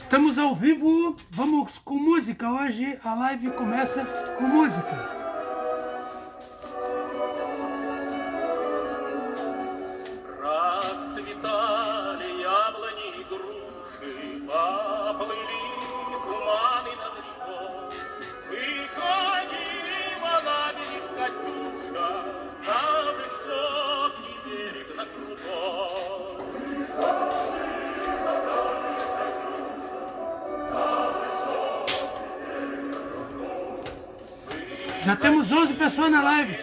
Estamos ao vivo, vamos com música. Hoje a live começa com música. Расцветали яблони и груши, поплыли туманы над рекой. Выходила на берег Катюша, на высокий берег, на крутой. Já temos 11 pessoas na live.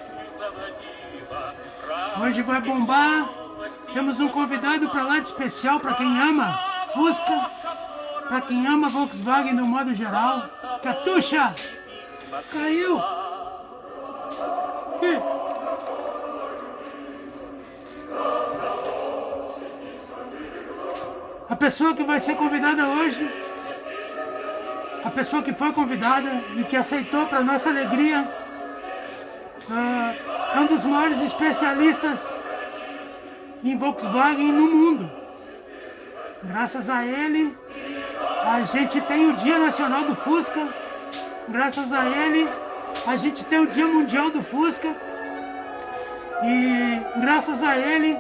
Hoje vai bombar. Temos um convidado para lá de especial para quem ama Fusca, para quem ama Volkswagen no modo geral. Katusha! Caiu! Ih. A pessoa que vai ser convidada hoje, a pessoa que foi convidada e que aceitou, para nossa alegria, é um dos maiores especialistas em Volkswagen no mundo. Graças a ele, a gente tem o Dia Nacional do Fusca. Graças a ele, a gente tem o Dia Mundial do Fusca. E graças a ele,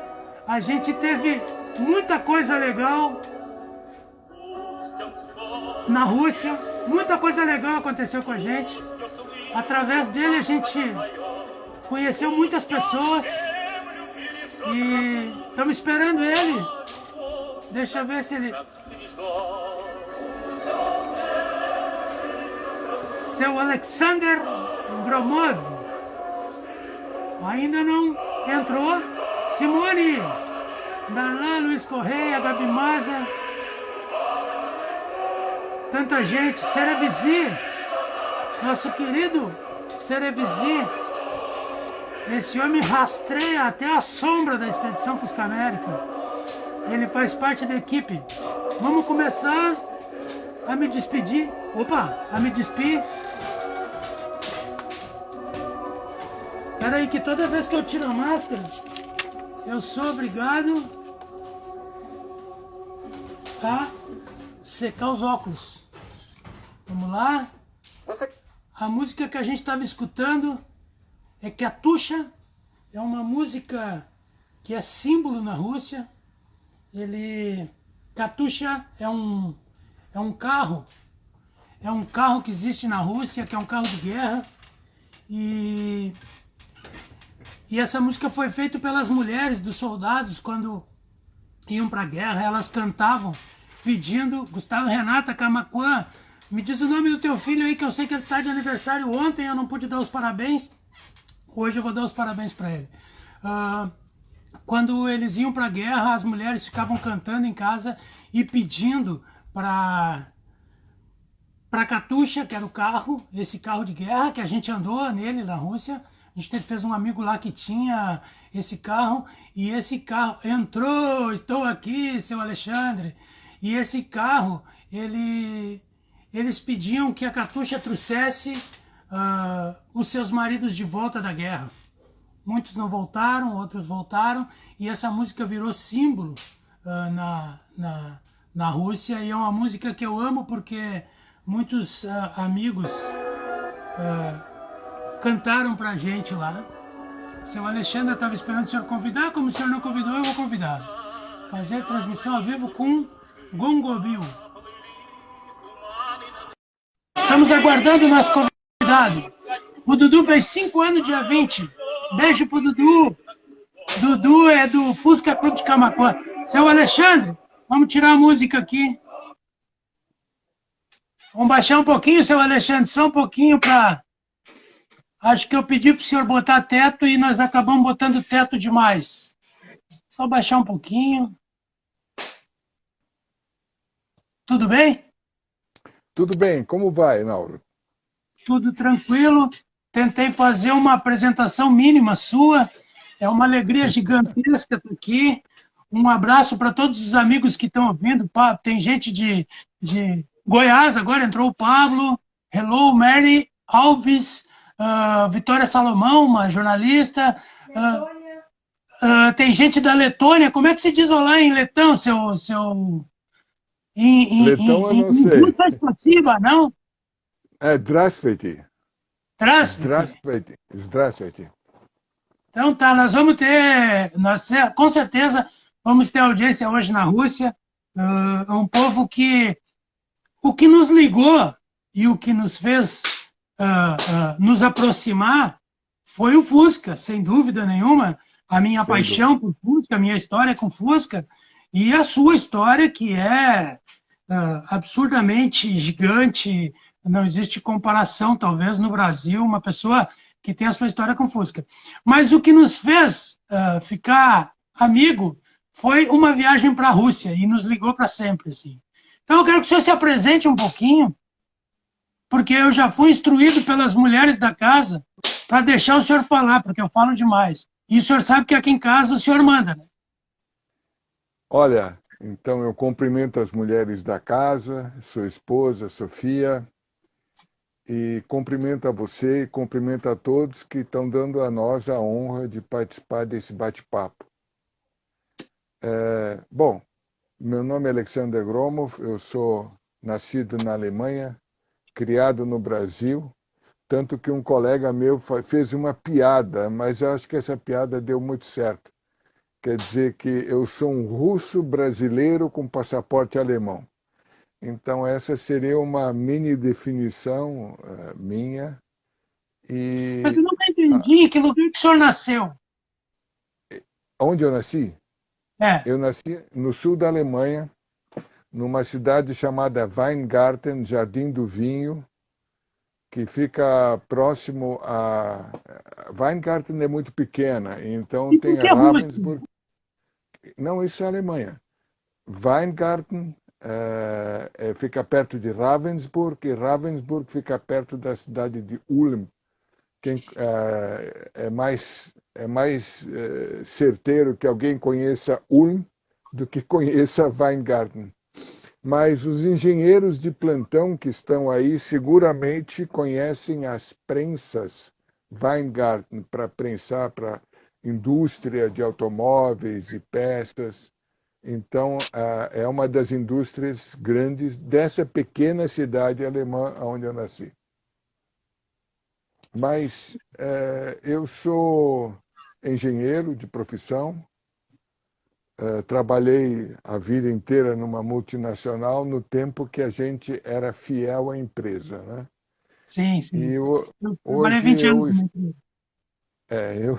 a gente teve muita coisa legal na Rússia. Muita coisa legal aconteceu com a gente. Através dele, a gente conheceu muitas pessoas. E estamos esperando ele. Deixa eu ver se ele... Seu Alexander Gromov. Ainda não entrou. Simone. Darlan, Luiz Correia, Gabi Maza. Tanta gente. Cerevizi. Nosso querido Cerevizi. Esse homem rastreia até a sombra da Expedição Fusca América. Ele faz parte da equipe. Vamos começar a me despedir. Opa, a me despir. Espera aí que toda vez que eu tiro a máscara, eu sou obrigado a secar os óculos. Vamos lá. A música que a gente estava escutando é Katusha, é uma música que é símbolo na Rússia. Katusha é um carro que existe na Rússia, que é um carro de guerra. E essa música foi feita pelas mulheres dos soldados quando iam para a guerra. Elas cantavam pedindo, Gustavo Renata Camacuã, me diz o nome do teu filho aí, que eu sei que ele está de aniversário ontem, eu não pude dar os parabéns. Hoje eu vou dar os parabéns para ele. Quando eles iam para a guerra, as mulheres ficavam cantando em casa e pedindo para Katusha, que era o carro, esse carro de guerra, que a gente andou nele na Rússia. A gente fez um amigo lá que tinha esse carro, e esse carro entrou, estou aqui, seu Alexandre. E esse carro, eles pediam que a Katusha trouxesse os seus maridos de volta da guerra. Muitos não voltaram, outros voltaram, e essa música virou símbolo na Rússia, e é uma música que eu amo porque muitos amigos cantaram pra gente lá. O seu Alexandre estava esperando o senhor convidar, como o senhor não convidou, eu vou convidar. Fazer transmissão ao vivo com Gongobil. Estamos aguardando o nosso convidado. O Dudu fez 5 anos dia 20. Beijo pro Dudu. Dudu é do Fusca Clube de Camaquã. Seu Alexandre, vamos tirar a música aqui. Vamos baixar um pouquinho, seu Alexandre, só um pouquinho para... Acho que eu pedi para o senhor botar teto e nós acabamos botando teto demais. Só baixar um pouquinho. Tudo bem? Tudo bem. Como vai, Nauro? Tudo tranquilo. Tentei fazer uma apresentação mínima sua. É uma alegria gigantesca estar aqui. Um abraço para todos os amigos que estão ouvindo. Tem gente de Goiás, agora entrou o Pablo. Hello, Mary Alves. Vitória Salomão, uma jornalista. Tem gente da Letônia. Como é que se diz olá em letão, seu Letão eu não em sei. russo é spasiba, não? É Здравствуйте. Здравствуйте. Здравствуйте. Здравствуйте. Então tá, nós vamos ter, com certeza, vamos ter audiência hoje na Rússia. É um povo que o que nos ligou e o que nos fez nos aproximar foi o Fusca, sem dúvida nenhuma. A minha Sem dúvida. paixão por Fusca, a minha história com Fusca e a sua história, que é absurdamente gigante. Não existe comparação, talvez, no Brasil, uma pessoa que tem a sua história com Fusca. Mas o que nos fez ficar amigo foi uma viagem para a Rússia e nos ligou para sempre, assim. Então eu quero que o senhor se apresente um pouquinho, porque eu já fui instruído pelas mulheres da casa para deixar o senhor falar, porque eu falo demais. E o senhor sabe que aqui em casa o senhor manda, né? Olha, então eu cumprimento as mulheres da casa, sua esposa, Sofia, e cumprimento a você e cumprimento a todos que estão dando a nós a honra de participar desse bate-papo. Bom, meu nome é Alexander Gromov, eu sou nascido na Alemanha, criado no Brasil, tanto que um colega meu fez uma piada, mas eu acho que essa piada deu muito certo. Quer dizer que eu sou um russo brasileiro com passaporte alemão. Então essa seria uma mini definição minha. Mas E eu nunca entendi em que lugar que o senhor nasceu. onde eu nasci? É, Eu nasci no sul da Alemanha, numa cidade chamada Weingarten, Jardim do Vinho, que fica próximo a... Weingarten é muito pequena, então e por tem que a Rússia? Ravensburg. Não, isso é Alemanha. Weingarten fica perto de Ravensburg, e Ravensburg fica perto da cidade de Ulm. É mais certeiro que alguém conheça Ulm do que conheça Weingarten. Mas os engenheiros de plantão que estão aí seguramente conhecem as prensas Weingarten para prensar para indústria de automóveis e peças. Então, é uma das indústrias grandes dessa pequena cidade alemã onde eu nasci. Mas eu sou engenheiro de profissão, trabalhei a vida inteira numa multinacional no tempo que a gente era fiel à empresa, né? Sim, E sim. Eu trabalhei hoje 20 anos também. eu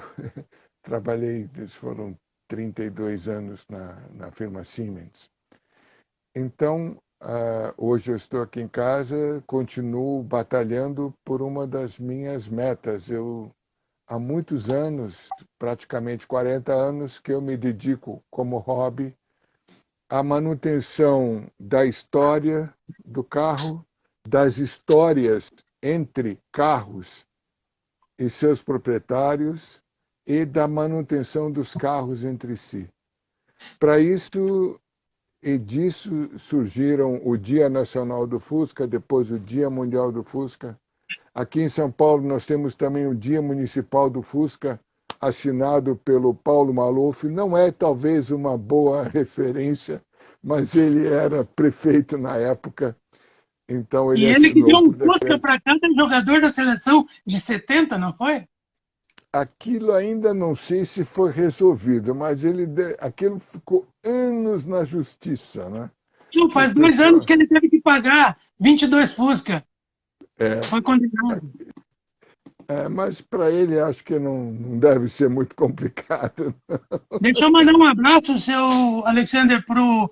trabalhei, foram 32 anos na firma Siemens. Então, hoje eu estou aqui em casa, continuo batalhando por uma das minhas metas. Há muitos anos, praticamente 40 anos, que eu me dedico como hobby à manutenção da história do carro, das histórias entre carros e seus proprietários e da manutenção dos carros entre si. Para isso, e disso surgiram o Dia Nacional do Fusca, depois o Dia Mundial do Fusca. Aqui em São Paulo nós temos também o Dia Municipal do Fusca, assinado pelo Paulo Maluf. Não é talvez uma boa referência, mas ele era prefeito na época, então E ele ele que deu assinou um por Fusca decreto. para cada jogador da seleção de 70, não foi? Aquilo ainda não sei se foi resolvido, mas aquilo ficou anos na justiça, né? Não, Que a faz 2 anos pessoa... que ele teve que pagar 22 Fusca. É, Foi condenado. mas para ele acho que não deve ser muito complicado. Deixa eu mandar um abraço, seu Alexander, pro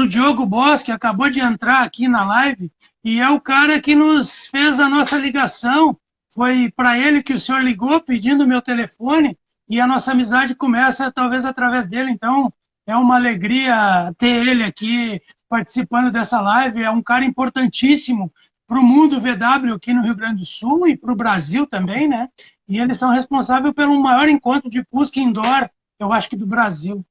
Diogo Boss, que acabou de entrar aqui na live, e é o cara que nos fez a nossa ligação. Foi para ele que o senhor ligou pedindo o meu telefone, e a nossa amizade começa talvez através dele. Então, é uma alegria ter ele aqui participando dessa live. É um cara importantíssimo para o mundo VW aqui no Rio Grande do Sul e para o Brasil também, né? E eles são responsáveis pelo maior encontro de Fusca indoor, eu acho que do Brasil.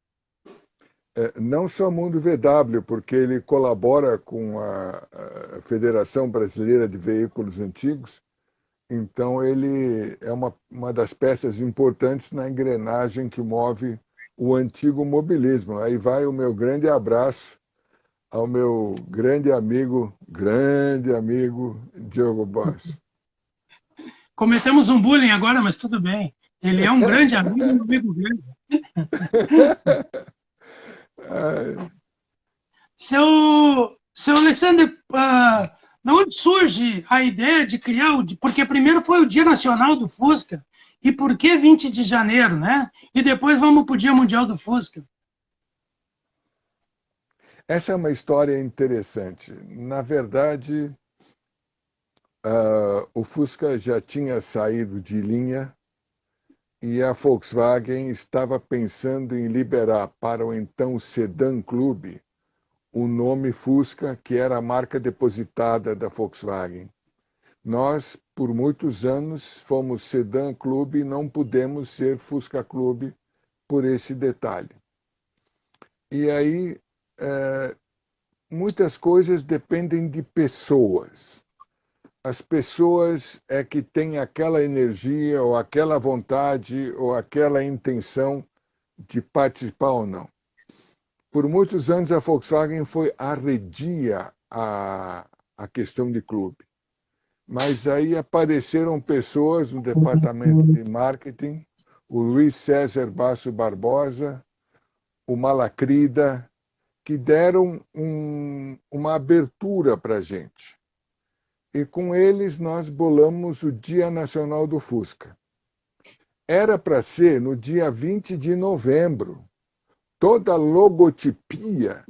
Não só Mundo VW, porque ele colabora com a Federação Brasileira de Veículos Antigos, então ele é uma das peças importantes na engrenagem que move o antigo mobilismo. Aí vai o meu grande abraço ao meu grande amigo Diogo Boss. Cometemos um bullying agora, mas tudo bem. Ele é um grande amigo, um amigo grande. Seu Alexander, de onde surge a ideia de criar porque primeiro foi o Dia Nacional do Fusca, e por que 20 de janeiro, né? E depois vamos para o Dia Mundial do Fusca. Essa é uma história interessante. Na verdade, o Fusca já tinha saído de linha e a Volkswagen estava pensando em liberar para o então Sedan Clube o nome Fusca, que era a marca depositada da Volkswagen. Nós, por muitos anos, fomos Sedan Clube e não pudemos ser Fusca Clube por esse detalhe. E aí, muitas coisas dependem de pessoas. As pessoas é que têm aquela energia, ou aquela vontade, ou aquela intenção de participar ou não. Por muitos anos, a Volkswagen foi arredia à questão de clube. Mas aí apareceram pessoas no departamento de marketing, o Luiz César Basso Barbosa, o Malacrida, que deram uma abertura para a gente. E com eles nós bolamos o Dia Nacional do Fusca. Era para ser no dia 20 de novembro. Toda a logotipia,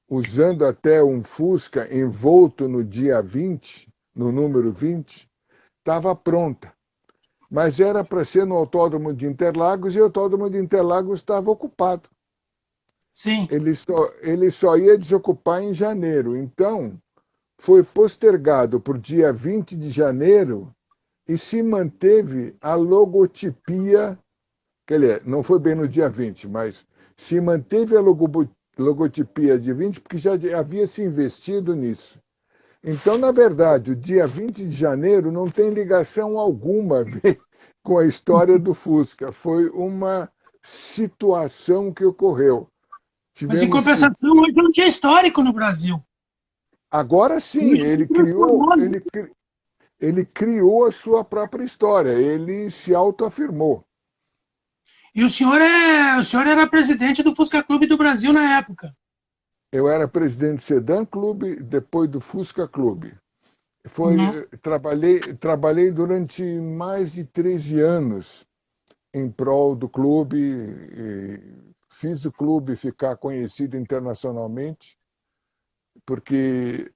usando até um Fusca envolto no dia 20, no número 20, estava pronta. Mas era para ser no Autódromo de Interlagos e o Autódromo de Interlagos estava ocupado. Sim. Ele só ia desocupar em janeiro. Então, foi postergado para o dia 20 de janeiro e se manteve a logotipia, quer dizer, não foi bem no dia 20, mas se manteve a logotipia de 20 porque já havia se investido nisso. Então, na verdade, o dia 20 de janeiro não tem ligação alguma com a história do Fusca. Foi uma situação que ocorreu. Mas, em compensação, hoje é um dia histórico no Brasil. Agora sim, ele criou a sua própria história, ele se autoafirmou. E o senhor era presidente do Fusca Clube do Brasil na época. Eu era presidente do Sedan Clube, depois do Fusca Clube. Trabalhei durante mais de 13 anos em prol do clube, fiz o clube ficar conhecido internacionalmente, porque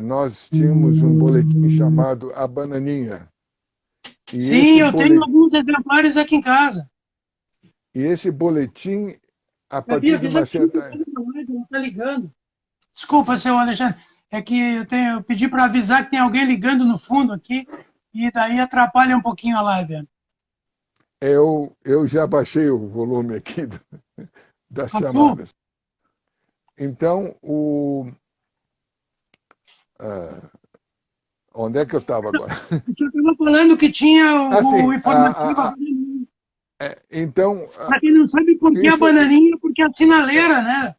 nós tínhamos um boletim chamado A Bananinha. Sim, eu tenho alguns exemplares aqui em casa. E esse boletim, a partir de uma certa... Tá ligando. Desculpa, seu Alexandre, é que eu pedi para avisar que tem alguém ligando no fundo aqui, e daí atrapalha um pouquinho a live. Eu já baixei o volume aqui das chamadas. Então, onde é que eu estava agora? Você estava falando que tinha o informativo. Então, para quem não sabe por que a bananinha, porque é a sinaleira, né?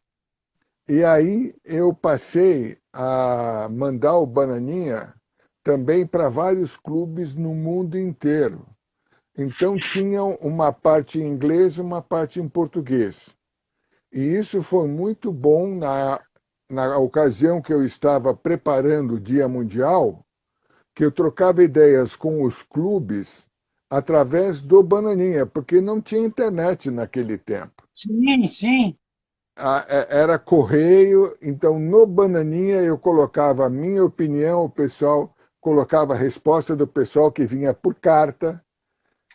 E aí eu passei a mandar o Bananinha também para vários clubes no mundo inteiro. Então tinha uma parte em inglês e uma parte em português. E isso foi muito bom na ocasião que eu estava preparando o Dia Mundial, que eu trocava ideias com os clubes através do Bananinha, porque não tinha internet naquele tempo. Sim, sim. Era correio, então no Bananinha eu colocava a minha opinião, o pessoal colocava a resposta do pessoal que vinha por carta.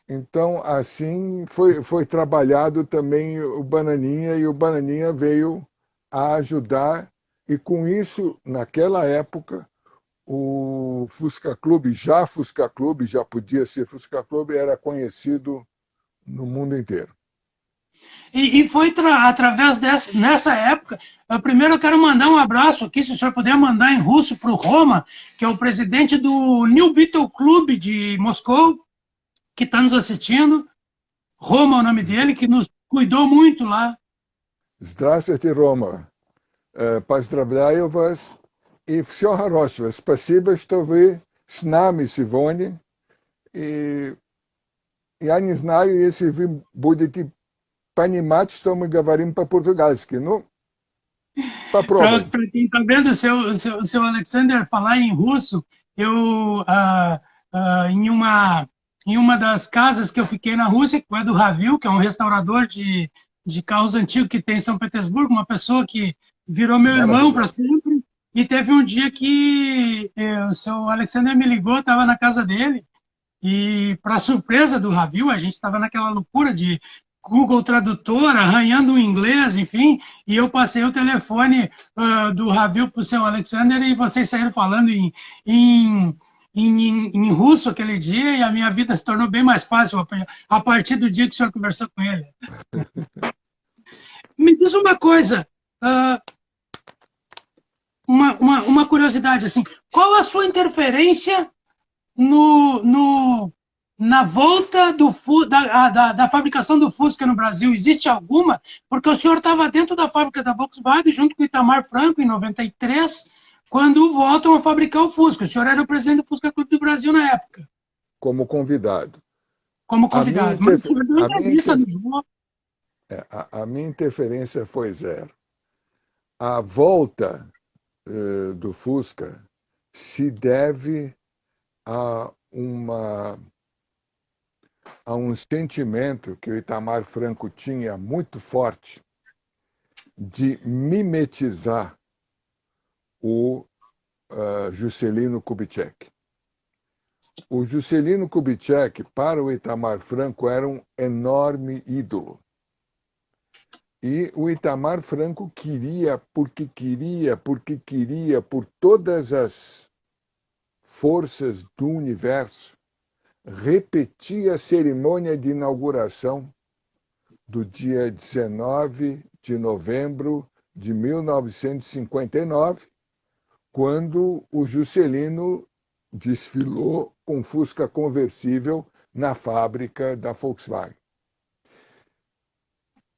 Então, assim, foi trabalhado também o Bananinha, e o Bananinha veio a ajudar, e com isso, naquela época, o Fusca Clube, já podia ser Fusca Clube, era conhecido no mundo inteiro. E foi através nessa época. Primeiro eu quero mandar um abraço aqui, se o senhor puder mandar em russo para o Roma, que é o presidente do New Beetle Club de Moscou, que está nos assistindo. Roma é o nome dele, que nos cuidou muito lá. Здравствуйте, Roma. Поздравляю вас и всего хорошего. Спасибо, что вы с нами сегодня. И я не знаю, если вы будете понимать, что мы говорим по-португальски. Ну, Para попробуем. quem está vendo o seu Alexander falar em russo, eu, em uma das casas que eu fiquei na Rússia, que é do Ravil, que é um restaurador de carros antigos que tem em São Petersburgo, uma pessoa que virou meu irmão para Maravilhoso. sempre, e teve um dia que o seu Alexander me ligou, estava na casa dele, e para surpresa do Ravil, a gente estava naquela loucura de Google Tradutor, arranhando o inglês, enfim, e eu passei o telefone do Ravil para o seu Alexander e vocês saíram falando em russo aquele dia e a minha vida se tornou bem mais fácil a partir do dia que o senhor conversou com ele. Me diz uma coisa, uma curiosidade, assim, qual a sua interferência na volta da fabricação do Fusca no Brasil? Existe alguma? Porque o senhor estava dentro da fábrica da Volkswagen, junto com o Itamar Franco, em 93, quando voltam a fabricar o Fusca. O senhor era o presidente do Fusca Clube do Brasil na época. Como convidado. Como convidado. Mas o senhor deu entrevista no jornal. A minha interferência foi zero. A volta do Fusca se deve a um sentimento que o Itamar Franco tinha muito forte de mimetizar o Juscelino Kubitschek. O Juscelino Kubitschek, para o Itamar Franco, era um enorme ídolo. E o Itamar Franco queria, por todas as forças do universo, repetir a cerimônia de inauguração do dia 19 de novembro de 1959, quando o Juscelino desfilou com Fusca conversível na fábrica da Volkswagen.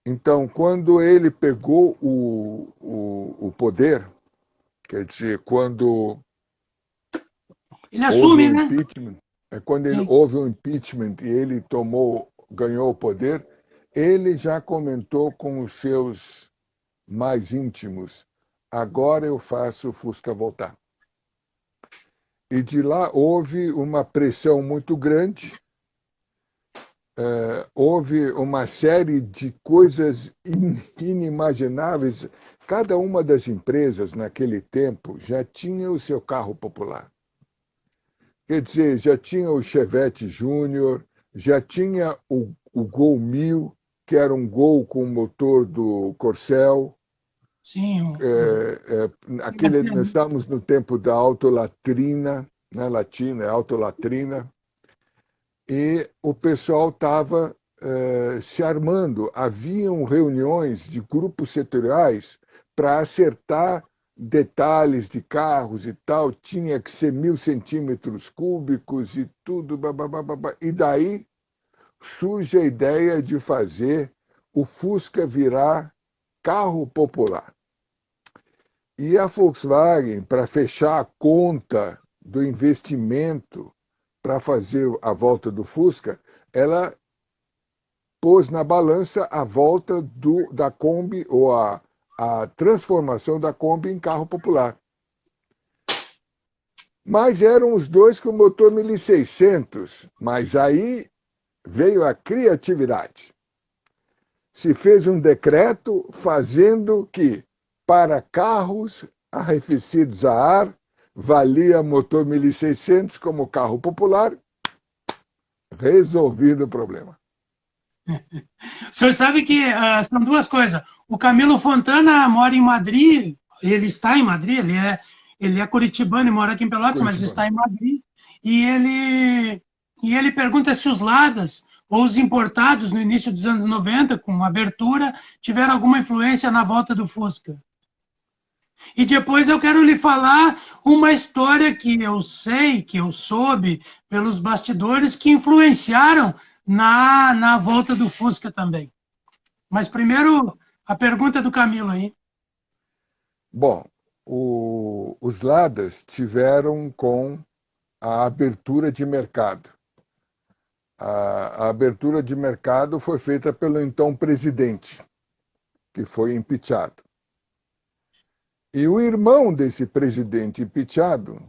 Então, quando ele pegou o poder, quer dizer, quando ele assume, né? Quando houve um impeachment e ele ganhou o poder, ele já comentou com os seus mais íntimos: agora eu faço o Fusca voltar. E de lá houve uma pressão muito grande, houve uma série de coisas inimagináveis. Cada uma das empresas, naquele tempo, já tinha o seu carro popular. Quer dizer, já tinha o Chevette Júnior, já tinha o Gol 1000, que era um Gol com o motor do Corcel. Sim. Nós estávamos no tempo da autolatrina, né? Latina, autolatrina, e o pessoal estava se armando. Haviam reuniões de grupos setoriais para acertar detalhes de carros e tal, tinha que ser 1000 centímetros cúbicos e tudo, bababá. E daí surge a ideia de fazer o Fusca virar carro popular. E a Volkswagen, para fechar a conta do investimento para fazer a volta do Fusca, ela pôs na balança a volta da Kombi, ou a transformação da Kombi em carro popular. Mas eram os dois com motor 1600, mas aí veio a criatividade. Se fez um decreto fazendo que, para carros arrefecidos a ar, valia motor 1600 como carro popular, resolvido o problema. O senhor sabe que são duas coisas. O Camilo Fontana mora em Madrid, ele está em Madrid, ele é curitibano e mora aqui em Pelotas, mas está em Madrid. E ele pergunta se os Ladas ou os importados no início dos anos 90, com abertura, tiveram alguma influência na volta do Fusca. E depois eu quero lhe falar uma história que eu sei, que eu soube pelos bastidores, que influenciaram na volta do Fusca também. Mas primeiro, a pergunta do Camilo aí. Bom, os Ladas tiveram com a abertura de mercado. A abertura de mercado foi feita pelo então presidente, que foi impeachado. E o irmão desse presidente impeachado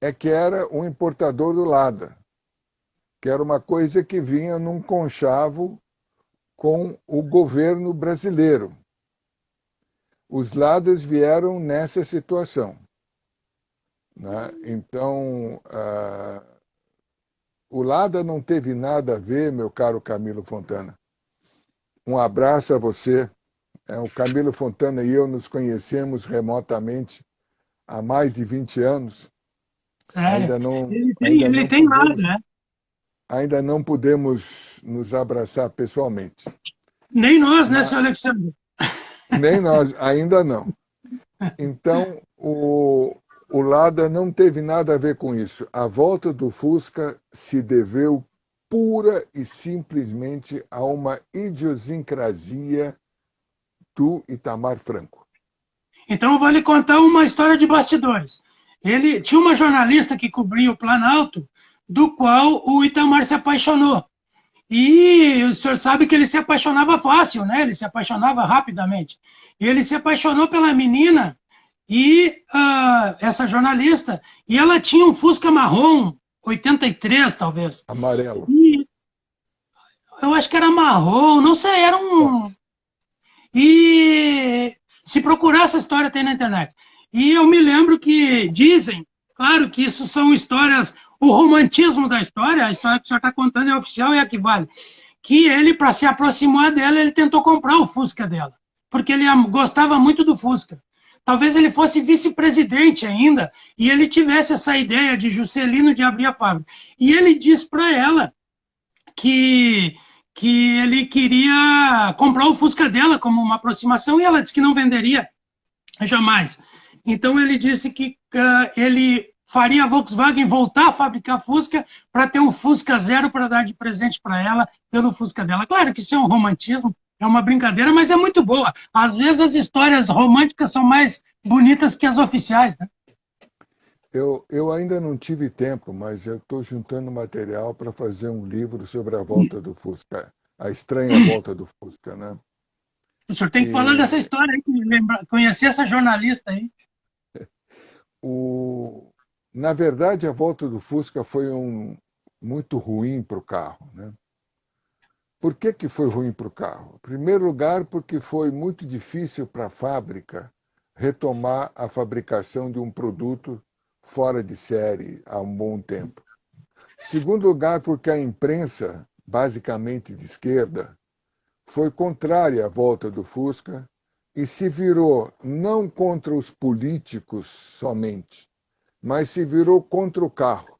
é que era o importador do Lada, que era uma coisa que vinha num conchavo com o governo brasileiro. Os Ladas vieram nessa situação, né? Então, o Lada não teve nada a ver, meu caro Camilo Fontana. Um abraço a você. O Camilo Fontana e eu nos conhecemos remotamente há mais de 20 anos. Sério. Ainda Ele não tem nada, pudemos, né? ainda não pudemos nos abraçar pessoalmente. Nem nós, né, Mas, senhor Alexandre? nem nós, ainda não. Então, o Lada não teve nada a ver com isso. A volta do Fusca se deveu pura e simplesmente a uma idiosincrasia do Itamar Franco. Então eu vou lhe contar uma história de bastidores. Ele tinha uma jornalista que cobria o Planalto, do qual o Itamar se apaixonou. E o senhor sabe que ele se apaixonava fácil, né? Ele se apaixonava rapidamente. E ele se apaixonou pela menina e essa jornalista, e ela tinha um Fusca marrom, 83 talvez. Amarelo. E eu acho que era marrom, não sei, era Bom, um. E se procurar essa história tem na internet. E eu me lembro que dizem, claro que isso são histórias, o romantismo da história, a história que o senhor está contando é oficial e é a que vale. Que ele, para se aproximar dela, ele tentou comprar o Fusca dela, porque ele gostava muito do Fusca. Talvez ele fosse vice-presidente ainda, e ele tivesse essa ideia de Juscelino de abrir a fábrica. E ele disse para ela que ele queria comprar o Fusca dela como uma aproximação e ela disse que não venderia jamais. Então ele disse que ele faria a Volkswagen voltar a fabricar Fusca para ter um Fusca zero para dar de presente para ela pelo Fusca dela. Claro que isso é um romantismo, é uma brincadeira, mas é muito boa. Às vezes as histórias românticas são mais bonitas que as oficiais, né? eu ainda não tive tempo, mas eu estou juntando material para fazer um livro sobre a volta do Fusca, a estranha volta do Fusca, né? O senhor tem que falar dessa E história aí, conhecer essa jornalista aí. na verdade, a volta do Fusca foi muito ruim para o carro, né? Por que foi ruim para o carro? Em primeiro lugar, porque foi muito difícil para a fábrica retomar a fabricação de um produto fora de série há um bom tempo. Em segundo lugar, porque a imprensa, basicamente de esquerda, foi contrária à volta do Fusca e se virou não contra os políticos somente, mas se virou contra o carro,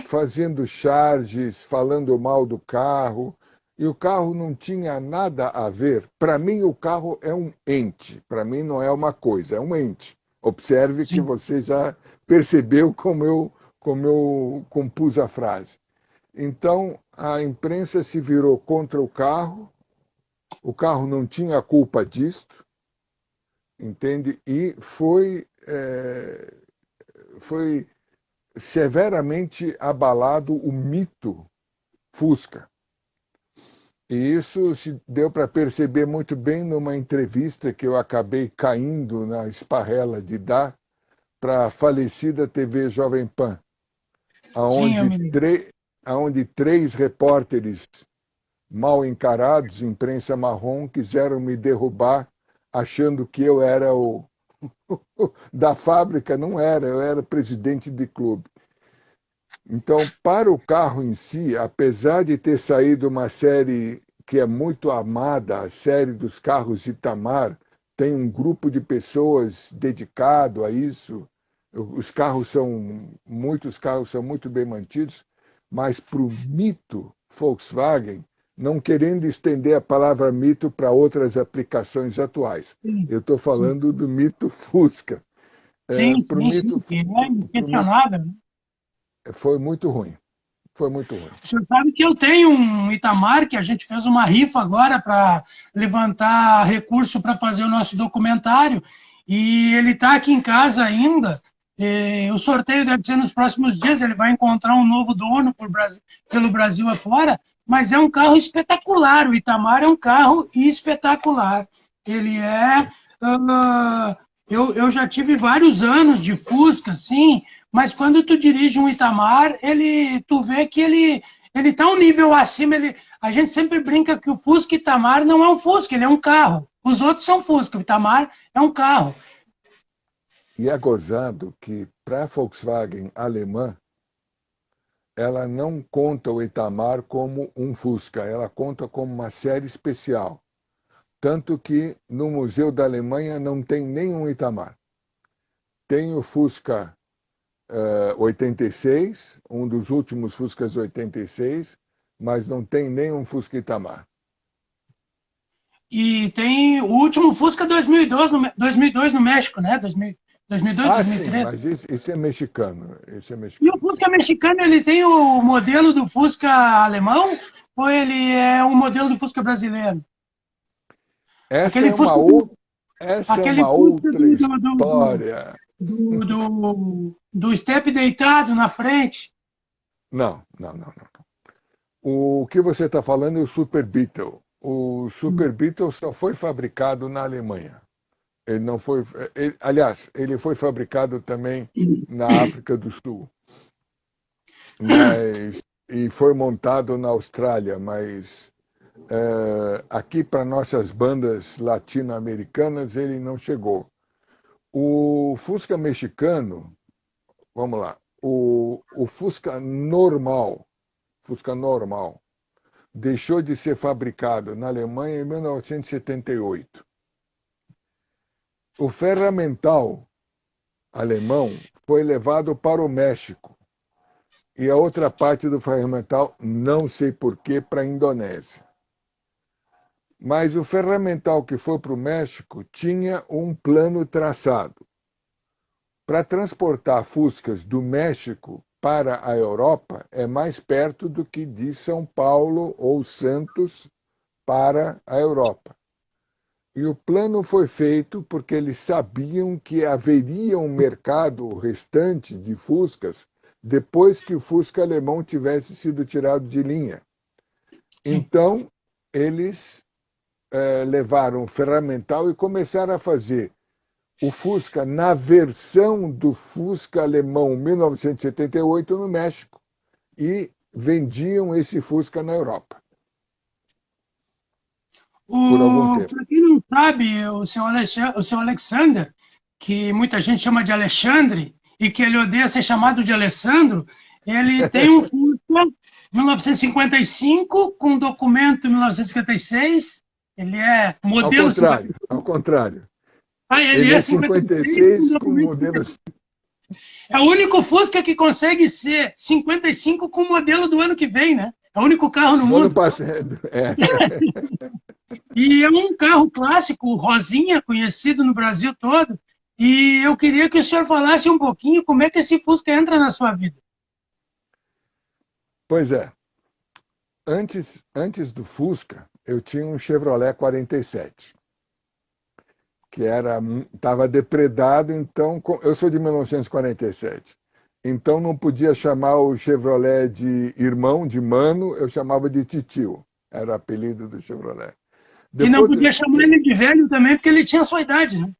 fazendo charges, falando mal do carro, e o carro não tinha nada a ver. Para mim, o carro é um ente, para mim não é uma coisa, é um ente. Observe que Sim. você já percebeu como eu compus a frase. Então, a imprensa se virou contra o carro não tinha culpa disto, entende? E foi severamente abalado o mito Fusca. E isso se deu para perceber muito bem numa entrevista que eu acabei caindo na esparrela de dar para a falecida TV Jovem Pan, Sim, eu aonde me lembro. aonde 3 repórteres mal encarados, imprensa marrom, quiseram me derrubar achando que eu era o da fábrica. Não era, eu era presidente de clube. Então, para o carro em si, apesar de ter saído uma série que é muito amada, a série dos carros Itamar, tem um grupo de pessoas dedicado a isso. Muitos carros são muito bem mantidos, mas para o mito Volkswagen, não querendo estender a palavra mito para outras aplicações atuais. Sim, Eu estou sim, falando do mito Fusca. sim, Para o sim, sim, mito, que é pro mito inquestionável, né? foi muito ruim. Foi muito ruim. O senhor sabe que eu tenho um Itamar, que a gente fez uma rifa agora para levantar recurso para fazer o nosso documentário, E ele está aqui em casa ainda. O sorteio deve ser nos próximos dias. Ele vai encontrar um novo dono pelo Brasil afora. Mas é um carro espetacular. O Itamar é um carro espetacular. Ele é. Eu já tive vários anos de Fusca, sim, mas quando tu dirige um Itamar, tu vê que ele está um nível acima. A gente sempre brinca que o Fusca Itamar não é um Fusca, ele é um carro. Os outros são Fusca, o Itamar é um carro. E é gozado que, para a Volkswagen alemã, ela não conta o Itamar como um Fusca, ela conta como uma série especial. Tanto que no Museu da Alemanha não tem nenhum Itamar. Tem o Fusca 86, um dos últimos Fuscas 86, mas não tem nenhum Fusca Itamar. E tem o último Fusca 2002 no México, né? 2002, Ah, sim, 2003. mas isso é mexicano. Isso é E o mexicano. Fusca mexicano, ele tem o modelo do Fusca alemão ou ele é um modelo do Fusca brasileiro? Essa Aquele é uma, Fusca, essa é aquele uma Fusca outra história. do step deitado na frente. Não, não, não, não. O que você está falando é o Super Beetle. O Super Beetle só foi fabricado na Alemanha. Ele não foi. Aliás, ele foi fabricado também na África do Sul, e foi montado na Austrália, mas aqui para nossas bandas latino-americanas ele não chegou. O Fusca mexicano, vamos lá, o Fusca normal, deixou de ser fabricado na Alemanha em 1978. O ferramental alemão foi levado para o México e a outra parte do ferramental, não sei porquê, para a Indonésia. Mas o ferramental que foi para o México tinha um plano traçado. Para transportar Fuscas do México para a Europa é mais perto do que de São Paulo ou Santos para a Europa. E o plano foi feito porque eles sabiam que haveria um mercado restante de Fuscas depois que o Fusca alemão tivesse sido tirado de linha. Sim. Então, eles levaram o ferramental e começaram a fazer o Fusca na versão do Fusca alemão 1978 no México e vendiam esse Fusca na Europa por algum tempo. Para quem não sabe, o seu Alexander, que muita gente chama de Alexandre, e que ele odeia ser chamado de Alessandro, ele tem um Fusca 1955 com documento 1956. Ele é modelo Ao contrário. Ele É é 56 56 com modelo. É o único Fusca que consegue ser 55 com o modelo do ano que vem, né? É o único carro no mundo. Ano passado. E é um carro clássico, rosinha, conhecido no Brasil todo. E eu queria que o senhor falasse um pouquinho como é que esse Fusca entra na sua vida. Pois é. Antes do Fusca, eu tinha um Chevrolet 47, que estava depredado, então eu sou de 1947. Então não podia chamar o Chevrolet de irmão, de mano, eu chamava de titio. Era o apelido do Chevrolet. E não podia chamar ele de velho também, porque ele tinha a sua idade, né?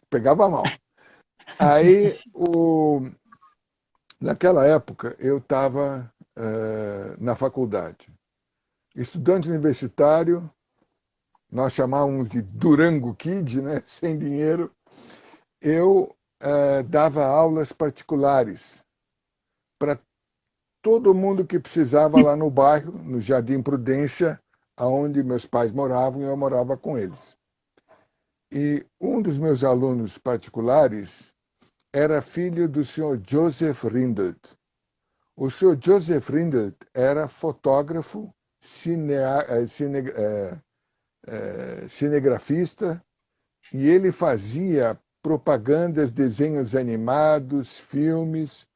Pegava mal. Aí, naquela época, eu estava na faculdade. Estudante universitário, nós chamávamos de Durango Kid, né? Sem dinheiro. Eu dava aulas particulares para todo mundo que precisava lá no bairro, no Jardim Prudência, onde meus pais moravam e eu morava com eles. E um dos meus alunos particulares era filho do senhor Joseph Rindelt. O senhor Joseph Rindelt era fotógrafo, cinegrafista, e ele fazia propagandas, desenhos animados, filmes.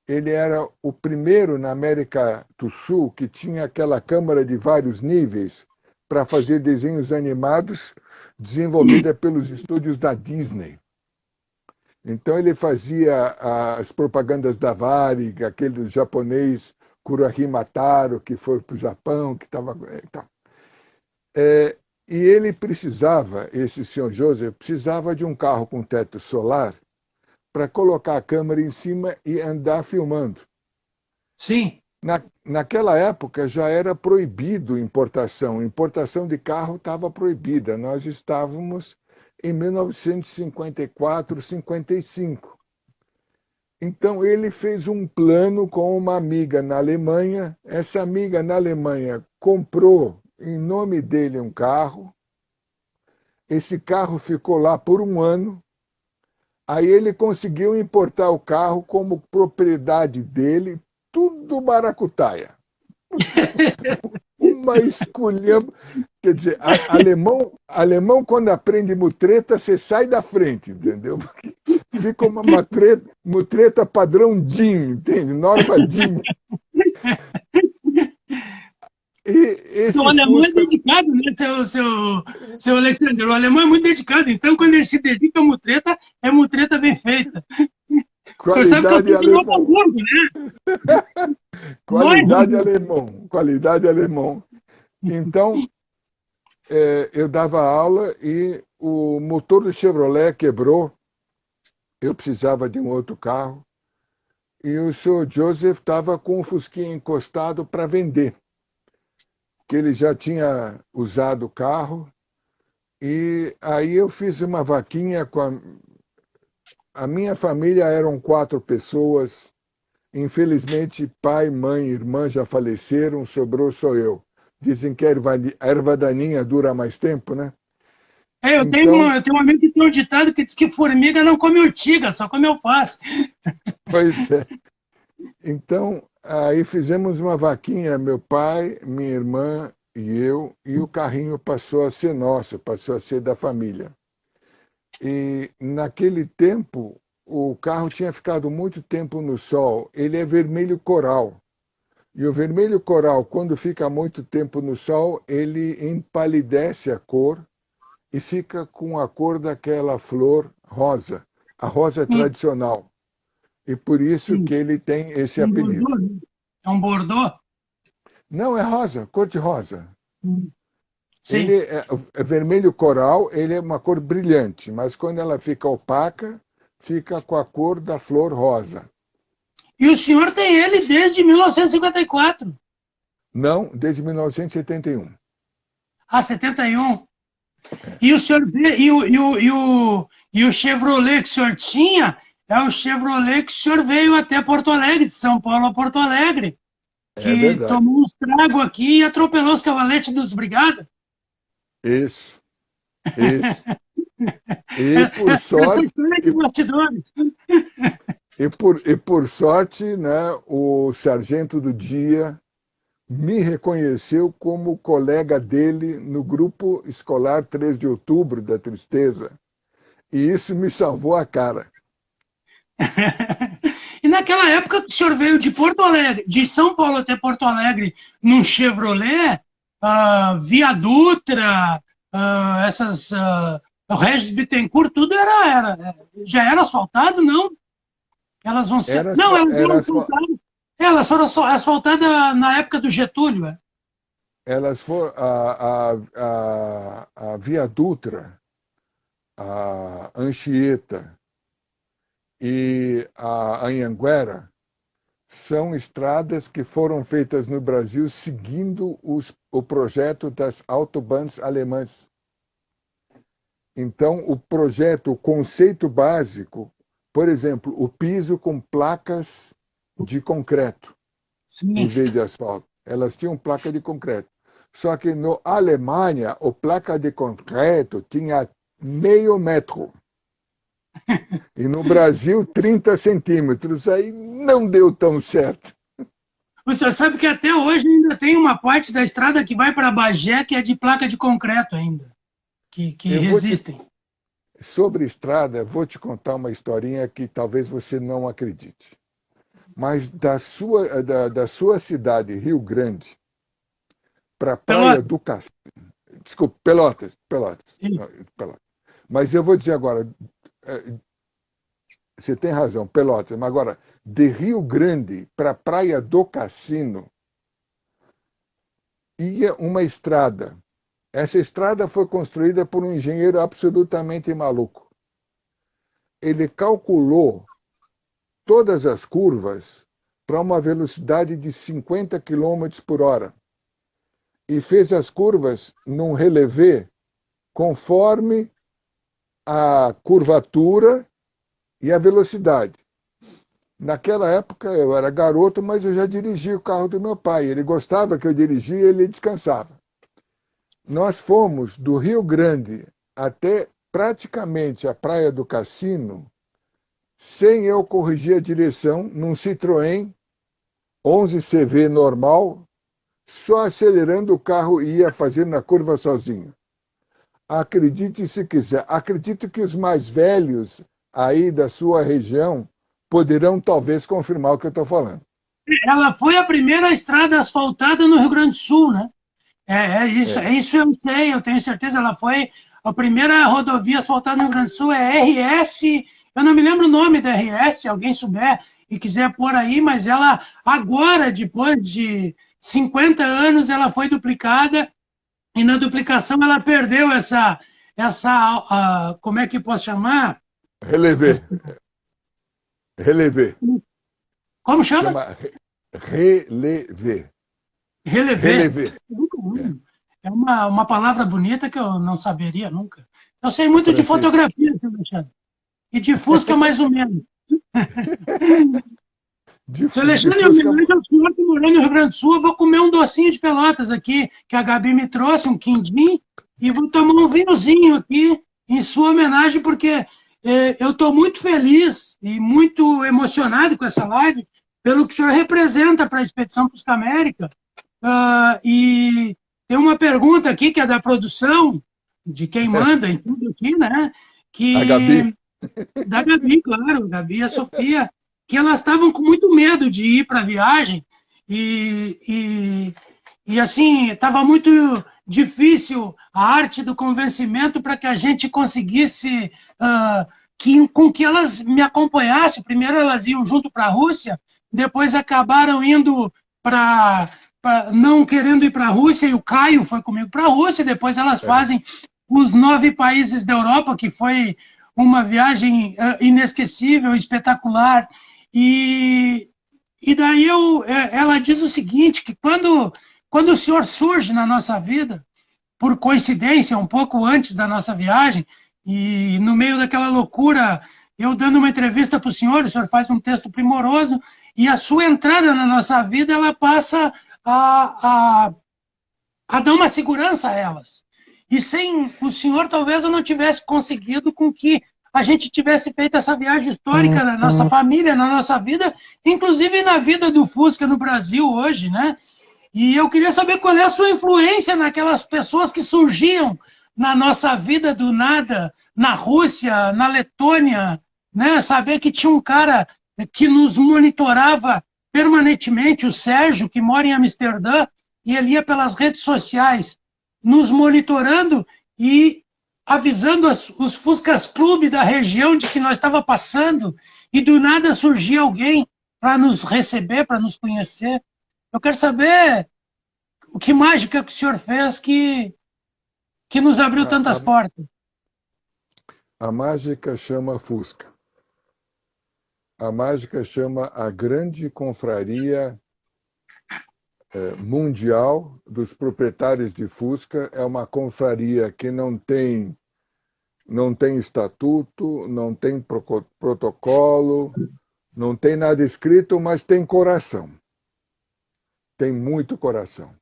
Ele era o primeiro na América do Sul que tinha aquela câmera de vários níveis para fazer desenhos animados desenvolvida pelos estúdios da Disney. Então ele fazia as propagandas da Varig, aquele japonês Kurahime Mataro, que foi para o Japão, que estava... Então. E ele precisava, esse senhor Joseph, precisava de um carro com teto solar para colocar a câmera em cima e andar filmando. Sim. Naquela época já era proibido importação. Importação de carro estava proibida. Nós estávamos em 1954, 55. Então ele fez um plano com uma amiga na Alemanha. Essa amiga na Alemanha comprou em nome dele um carro. Esse carro ficou lá por um ano. Aí ele conseguiu importar o carro como propriedade dele, tudo maracutaia. Uma esculhamba. Quer dizer, alemão, quando aprende mutreta, você sai da frente, entendeu? Porque fica uma mutreta padrão DIN, entende? Norma DIN. O alemão é dedicado, né, seu Alexandre? O alemão é muito dedicado, então quando ele se dedica a mutreta, é mutreta bem feita. Você sabe que eu tenho que Novo Hamburgo, né? Qualidade alemão. Então, eu dava aula e o motor do Chevrolet quebrou. Eu precisava de um outro carro. E o senhor Joseph estava com o Fusquinha encostado para vender. Que ele já tinha usado o carro. E aí eu fiz uma vaquinha com a minha família, eram 4 pessoas. Infelizmente, pai, mãe, irmã já faleceram, sobrou só eu. Dizem que a erva daninha dura mais tempo, né? Eu tenho um amigo que tem um ditado que diz que formiga não come urtiga, só come alface. Pois é. Então, aí fizemos uma vaquinha, meu pai, minha irmã e eu, e o carrinho passou a ser nosso, passou a ser da família. E naquele tempo, o carro tinha ficado muito tempo no sol. Ele é vermelho coral. E o vermelho coral, quando fica muito tempo no sol, ele empalidece a cor e fica com a cor daquela flor rosa, a rosa tradicional. E por isso que ele tem esse apelido. Bordeaux? É um Bordeaux? Não, é rosa, cor de rosa. Sim. Ele é vermelho coral, ele é uma cor brilhante, mas quando ela fica opaca, fica com a cor da flor rosa. E o senhor tem ele desde 1954? Não, desde 1971. Ah, 71. E o senhor e o Chevrolet que o senhor tinha é o Chevrolet que o senhor veio até Porto Alegre, de São Paulo a Porto Alegre, que tomou um estrago aqui e atropelou os cavaletes dos brigadas. Isso. E por sorte, por sorte, né, o sargento do dia me reconheceu como colega dele no grupo escolar 3 de outubro da Tristeza. E isso me salvou a cara. E naquela época o senhor veio de Porto Alegre, de São Paulo até Porto Alegre, num Chevrolet, Via Dutra, o Regis Bittencourt, tudo já era asfaltado, não? Elas vão ser... Não, elas foram asfaltadas. Elas foram asfaltadas na época do Getúlio. Elas foram... A Via Dutra, a Anchieta e a Anhanguera são estradas que foram feitas no Brasil seguindo o projeto das autobahns alemãs. Então, o projeto, o conceito básico, por exemplo, o piso com placas de concreto, em vez de asfalto. Elas tinham placa de concreto. Só que na Alemanha, a placa de concreto tinha meio metro. E no Brasil, 30 centímetros. Aí não deu tão certo. O senhor sabe que até hoje ainda tem uma parte da estrada que vai para Bagé que é de placa de concreto ainda, que resistem. Sobre estrada, vou te contar uma historinha que talvez você não acredite. Mas da sua cidade, Rio Grande, para a praia do Castelo, Desculpa, Pelotas, Pelotas, Sim. não, Pelotas. Mas eu vou dizer agora, você tem razão, Pelotas, mas agora, de Rio Grande para a Praia do Cassino, ia uma estrada. Essa estrada foi construída por um engenheiro absolutamente maluco. Ele calculou todas as curvas para uma velocidade de 50 quilômetros por hora e fez as curvas num relevé conforme a curvatura e a velocidade. Naquela época eu era garoto, mas eu já dirigia o carro do meu pai. Ele gostava que eu dirigia e ele descansava. Nós fomos do Rio Grande até praticamente a Praia do Cassino, sem eu corrigir a direção, num Citroën 11CV normal, só acelerando o carro e ia fazendo a curva sozinho. Acredite se quiser. Acredito que os mais velhos aí da sua região poderão talvez confirmar o que eu estou falando. Ela foi a primeira estrada asfaltada no Rio Grande do Sul, né? É. É isso eu sei, eu tenho certeza. Ela foi a primeira rodovia asfaltada no Rio Grande do Sul, é RS. Eu não me lembro o nome da RS, se alguém souber e quiser pôr aí, mas ela agora, depois de 50 anos, ela foi duplicada e na duplicação ela perdeu como é que posso chamar? Relevé. Relevé. Como chama? Chama relevé. Relevé. Relevé. É. É uma palavra bonita que eu não saberia nunca. Eu sei muito de Francês. fotografia, seu Alexandre. E de Fusca, mais ou menos. Seu De Alexandre, em Fusca. homenagem ao senhor que morou no Rio Grande do Sul, eu vou comer um docinho de Pelotas aqui, que a Gabi me trouxe, um quindim, e vou tomar um vinhozinho aqui, em sua homenagem, porque eu estou muito feliz e muito emocionado com essa live, pelo que o senhor representa para a Expedição Fusca América. E tem uma pergunta aqui que é da produção, de quem manda em tudo aqui, né? A Gabi. Da Gabi, claro, Gabi e a Sofia, que elas estavam com muito medo de ir para a viagem e assim, estava muito difícil a arte do convencimento para que a gente conseguisse com que elas me acompanhassem. Primeiro elas iam junto para a Rússia, depois acabaram indo não querendo ir para a Rússia, e o Caio foi comigo para a Rússia, depois elas fazem os 9 países da Europa, que foi uma viagem inesquecível, espetacular. E daí ela diz o seguinte, que quando o senhor surge na nossa vida, por coincidência, um pouco antes da nossa viagem, e no meio daquela loucura, eu dando uma entrevista para o senhor faz um texto primoroso, e a sua entrada na nossa vida, ela passa a dar uma segurança a elas. E sem o senhor, talvez eu não tivesse conseguido com que a gente tivesse feito essa viagem histórica na nossa família, na nossa vida, inclusive na vida do Fusca no Brasil hoje, né? E eu queria saber qual é a sua influência naquelas pessoas que surgiam na nossa vida do nada, na Rússia, na Letônia, né? Saber que tinha um cara que nos monitorava permanentemente, o Sérgio, que mora em Amsterdã, e ele ia pelas redes sociais nos monitorando e avisando os Fuscas Clube da região de que nós estava passando, e do nada surgia alguém para nos receber, para nos conhecer. Eu quero saber o que mágica que o senhor fez que nos abriu tantas portas. A mágica chama Fusca. A mágica chama a Grande Confraria Mundial dos Proprietários de Fusca. É uma confraria que não tem estatuto, não tem protocolo, não tem nada escrito, mas tem coração. Tem muito coração.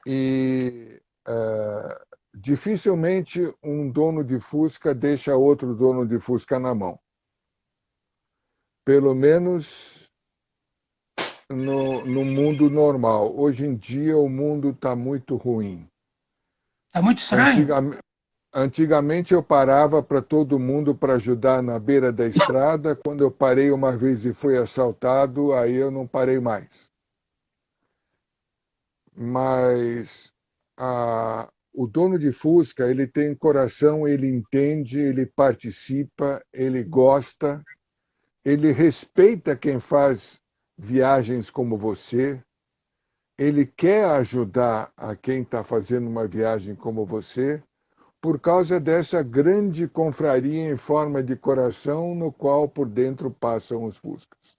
E dificilmente um dono de Fusca deixa outro dono de Fusca na mão. Pelo menos no mundo normal. Hoje em dia o mundo está muito ruim. Está muito estranho. Antigamente eu parava para todo mundo para ajudar na beira da estrada. Quando eu parei uma vez e fui assaltado, aí eu não parei mais. Mas o dono de Fusca, ele tem coração, ele entende, ele participa, ele gosta, ele respeita quem faz viagens como você, ele quer ajudar a quem está fazendo uma viagem como você, por causa dessa grande confraria em forma de coração no qual por dentro passam os Fuscas.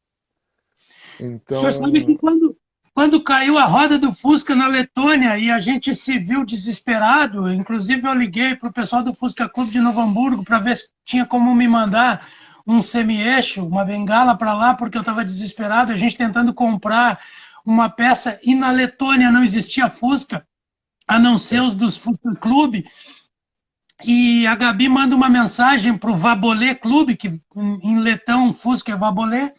O senhor sabe que Então, quando caiu a roda do Fusca na Letônia e a gente se viu desesperado, inclusive eu liguei para o pessoal do Fusca Clube de Novo Hamburgo para ver se tinha como me mandar um semi-eixo, uma bengala para lá, porque eu estava desesperado, a gente tentando comprar uma peça e na Letônia não existia Fusca, a não ser os dos Fusca Clube. E a Gabi manda uma mensagem para o Vabolé Clube, que em letão Fusca é Vabolé,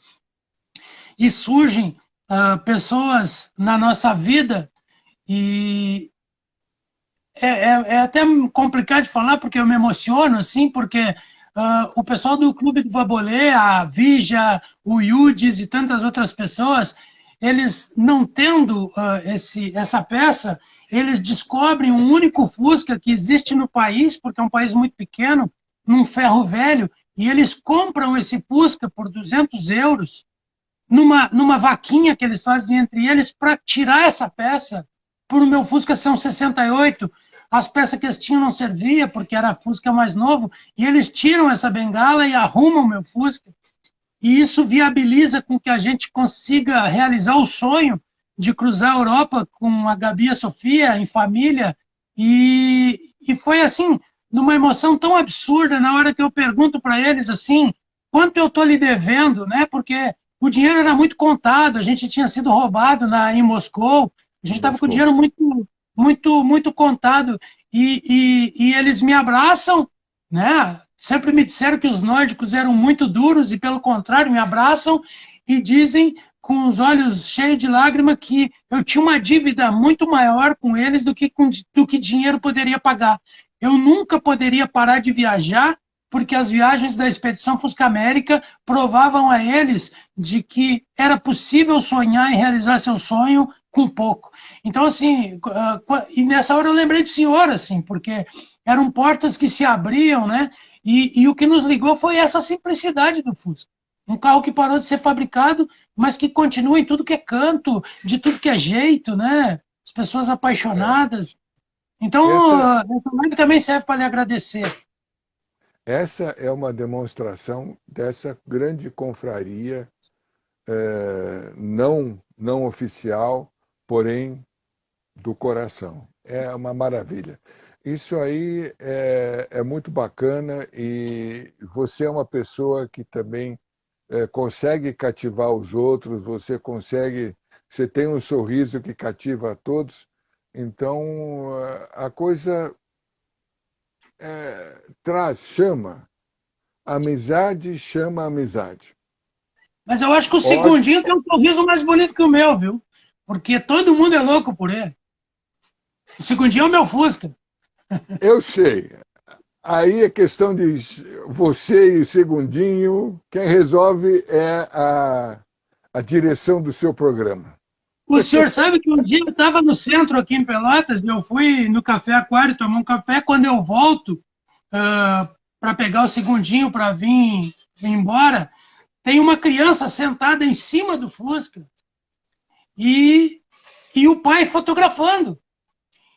e surgem pessoas na nossa vida, e é até complicado de falar, porque eu me emociono, assim, porque o pessoal do Clube do Vabolé, a Vija, o Yudes e tantas outras pessoas, eles não tendo essa peça, eles descobrem um único Fusca que existe no país, porque é um país muito pequeno, num ferro velho, e eles compram esse Fusca por 200 euros, numa vaquinha que eles fazem entre eles para tirar essa peça. Por o meu Fusca ser um 68, as peças que eles tinham não servia porque era Fusca mais novo, e eles tiram essa bengala e arrumam o meu Fusca. E isso viabiliza com que a gente consiga realizar o sonho de cruzar a Europa com a Gabi e a Sofia, em família. E foi assim, numa emoção tão absurda, na hora que eu pergunto para eles assim, quanto eu estou lhe devendo, né? Porque o dinheiro era muito contado, a gente tinha sido roubado em Moscou, a gente estava com o Moscou. dinheiro muito contado. E eles me abraçam, né? Sempre me disseram que os nórdicos eram muito duros e, pelo contrário, me abraçam e dizem, com os olhos cheios de lágrima, que eu tinha uma dívida muito maior com eles do que dinheiro poderia pagar. Eu nunca poderia parar de viajar, porque as viagens da Expedição Fusca América provavam a eles de que era possível sonhar e realizar seu sonho com pouco. Então, assim, e nessa hora eu lembrei do senhor, assim, porque eram portas que se abriam, né? E o que nos ligou foi essa simplicidade do Fusca. Um carro que parou de ser fabricado, mas que continua em tudo que é canto, de tudo que é jeito, né? As pessoas é, apaixonadas. Então, essa, essa live também serve para lhe agradecer. essa é uma demonstração dessa grande confraria não oficial, porém do coração. É uma maravilha. Isso aí é muito bacana e você é uma pessoa que também consegue cativar os outros, você tem um sorriso que cativa a todos, então a coisa chama, a amizade chama a amizade. Mas eu acho que o Ódio, segundinho tem um sorriso mais bonito que o meu, viu? Porque todo mundo é louco por ele. O segundinho é o meu Fusca. eu sei. Aí é questão de você e o Segundinho, quem resolve é a direção do seu programa. O senhor sabe que um dia eu estava no centro aqui em Pelotas, e eu fui no Café Aquário tomar um café. Quando eu volto para pegar o segundinho para vir embora, tem uma criança sentada em cima do Fusca e, e o pai fotografando.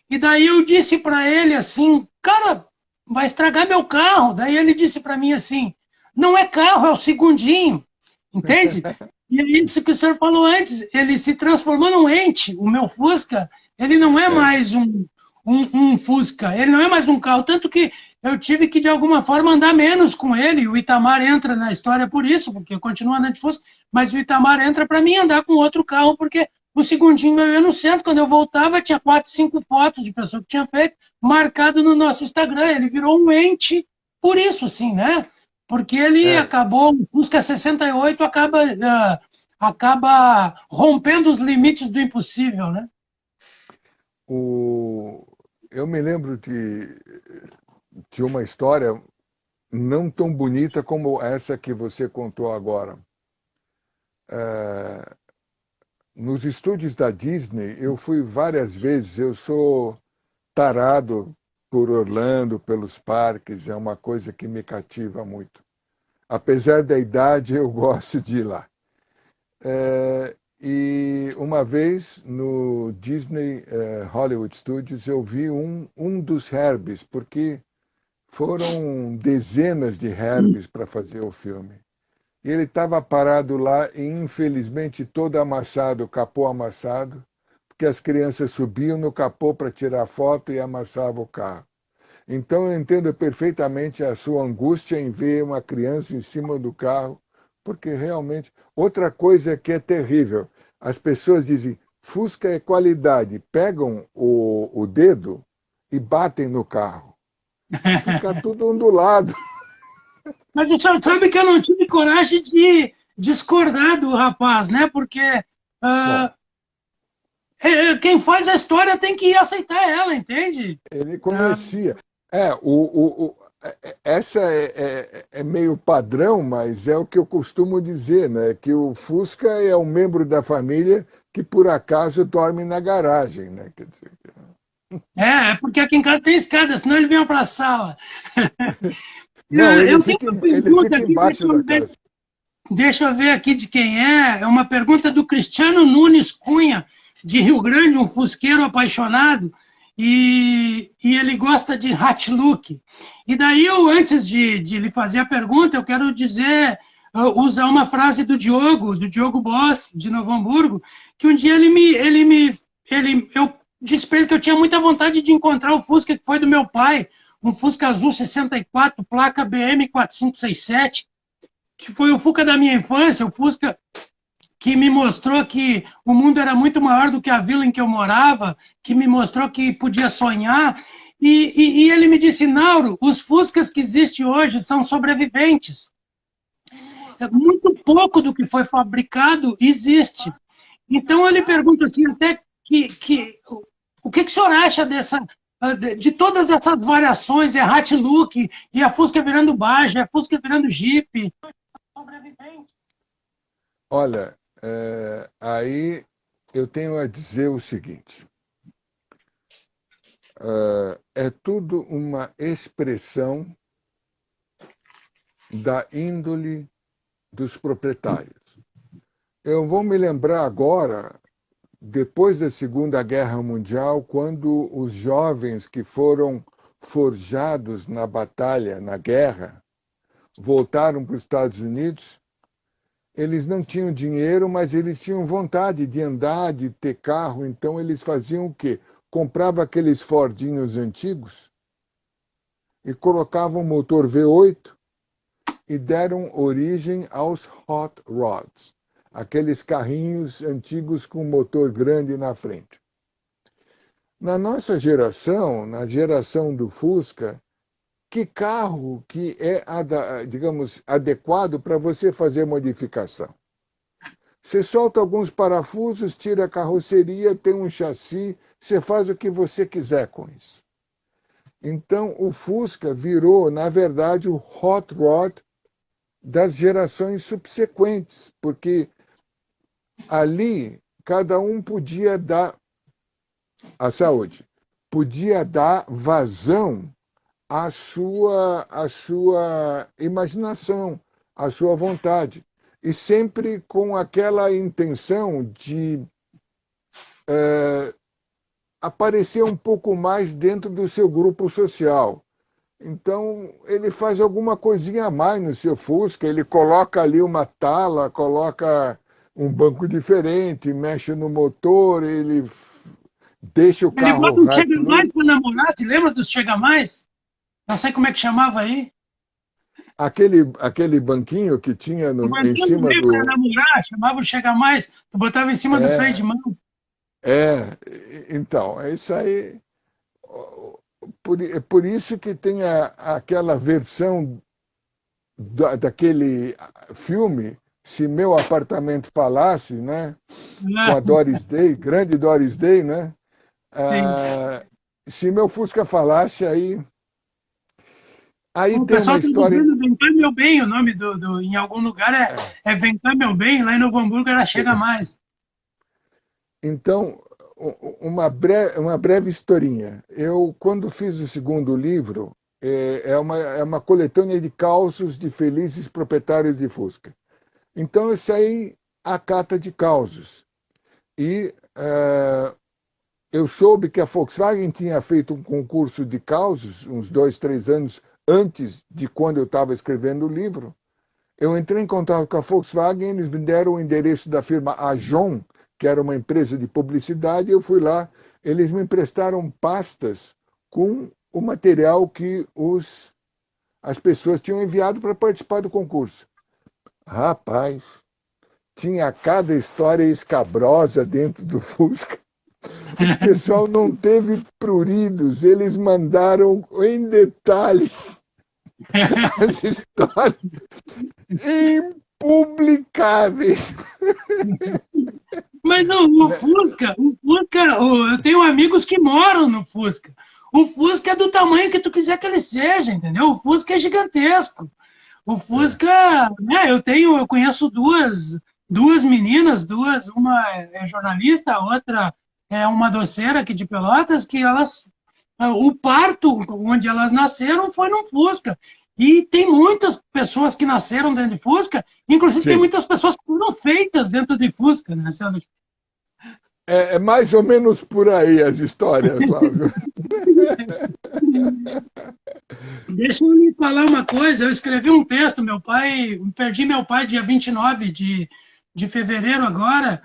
E daí eu disse para ele assim, cara, vai estragar meu carro. Daí ele disse para mim assim, não é carro, é o segundinho. Entende? E é isso que o senhor falou antes, ele se transformou num ente. O meu Fusca, ele não é É, mais um Fusca, ele não é mais um carro. Tanto que eu tive que, de alguma forma, andar menos com ele. O Itamar entra na história por isso, porque eu continuo andando de Fusca, mas o Itamar entra para mim andar com outro carro, porque o segundinho eu ia no centro, quando eu voltava, tinha 4, 5 fotos de pessoa que tinha feito, marcado no nosso Instagram. Ele virou um ente por isso, assim, né? Porque ele é, acabou, o Fusca 68 acaba rompendo os limites do impossível, né? o, eu me lembro de uma história não tão bonita como essa que você contou agora. Nos estúdios da Disney, eu fui várias vezes, eu sou tarado por Orlando, pelos parques, é uma coisa que me cativa muito. Apesar da idade, eu gosto de ir lá. E uma vez no Disney Hollywood Studios eu vi um dos Herbies, porque foram dezenas de Herbies para fazer o filme. E ele estava parado lá e, infelizmente, todo amassado, capô amassado, porque as crianças subiam no capô para tirar foto e amassavam o carro. Então eu entendo perfeitamente a sua angústia em ver uma criança em cima do carro, porque realmente... Outra coisa que é terrível, as pessoas dizem, Fusca é qualidade, pegam o dedo e batem no carro. Fica tudo ondulado. Mas o senhor sabe que eu não tive coragem de discordar do rapaz, né? Porque Bom, ah, quem faz a história tem que aceitar ela, entende? ele Ah, conhecia. Essa é meio padrão, mas é o que eu costumo dizer, né? Que o Fusca é um membro da família que por acaso dorme na garagem, né? Quer dizer, é porque aqui em casa tem escada, senão ele vinha para a sala. não, Eu tenho uma ele pergunta fica aqui, embaixo da casa. deixa eu ver aqui de quem é. É uma pergunta do Cristiano Nunes Cunha, de Rio Grande, um fusqueiro apaixonado, e ele gosta de Hatchlook. E daí eu, antes de lhe fazer a pergunta, eu quero dizer, usar uma frase do Diogo Boss, de Novo Hamburgo, que um dia eu disse para ele que eu tinha muita vontade de encontrar o Fusca que foi do meu pai, um Fusca azul 64, placa BM 4567, que foi o Fusca da minha infância, o Fusca que me mostrou que o mundo era muito maior do que a vila em que eu morava, que me mostrou que podia sonhar. E ele me disse, Nauro, os Fuscas que existem hoje são sobreviventes. Muito pouco do que foi fabricado existe. Então eu lhe pergunto assim, até o que o senhor acha de todas essas variações, é Hatchlook, e a Fusca virando Baja, a Fusca virando Jeep? Olha, aí eu tenho a dizer o seguinte: é tudo uma expressão da índole dos proprietários. Eu vou me lembrar agora, depois da Segunda Guerra Mundial, quando os jovens que foram forjados na batalha, na guerra, voltaram para os Estados Unidos. Eles não tinham dinheiro, mas eles tinham vontade de andar, de ter carro, então eles faziam o quê? Compravam aqueles Fordinhos antigos e colocavam um motor V8 e deram origem aos Hot Rods, aqueles carrinhos antigos com motor grande na frente. Na nossa geração, na geração do Fusca, que carro que é, digamos, adequado para você fazer modificação? Você solta alguns parafusos, tira a carroceria, tem um chassi, você faz o que você quiser com isso. Então, o Fusca virou, na verdade, o hot rod das gerações subsequentes, porque ali cada um podia dar a saúde, podia dar vazão à sua imaginação, à sua vontade. E sempre com aquela intenção de aparecer um pouco mais dentro do seu grupo social. Então, ele faz alguma coisinha a mais no seu Fusca, ele coloca ali uma tala, coloca um banco diferente, mexe no motor, ele deixa o Ele carro bota um Chega Mais High-Loop. para namorar, se lembra dos Chega Mais? Não sei como é que chamava aí. Aquele banquinho que tinha Tu em botava no cima meio para do... namorar, chamava o Chega Mais, tu botava em cima do freio de É, mão. então, é isso aí. É por isso que tem aquela versão daquele filme, Se Meu Apartamento Falasse, né? Com Né? a Doris Day, grande Doris Day, né? Sim. Se Meu Fusca Falasse, aí O tem uma pessoal está história... dizendo Vem cá, meu bem, o nome em algum lugar é Vem cá, meu bem, lá em Novo Hamburgo era Chega Mais. Então, uma breve historinha. Eu, quando fiz o segundo livro, é uma coletânea de causos de felizes proprietários de Fusca. Então eu saí à cata de causos. E eu soube que a Volkswagen tinha feito um concurso de causos, uns 2, 3 anos antes de quando eu estava escrevendo o livro. Eu entrei em contato com a Volkswagen, eles me deram o endereço da firma Ajon, que era uma empresa de publicidade, eu fui lá, eles me emprestaram pastas com o material que as pessoas tinham enviado para participar do concurso. Rapaz, tinha cada história escabrosa dentro do Fusca. O pessoal não teve pruridos, eles mandaram em detalhes as histórias impublicáveis. Mas o Fusca, eu tenho amigos que moram no Fusca. O Fusca é do tamanho que tu quiser que ele seja, entendeu? O Fusca é gigantesco. O Fusca, né, eu conheço duas meninas, uma é jornalista, a outra é uma doceira aqui de Pelotas, que o parto onde elas nasceram foi no Fusca. E tem muitas pessoas que nasceram dentro de Fusca, inclusive tem Sim. muitas pessoas que foram feitas dentro de Fusca, né, Sandro? É mais ou menos por aí as histórias, Flávio. Deixa eu lhe falar uma coisa. Eu escrevi um texto, perdi meu pai dia 29 de fevereiro agora.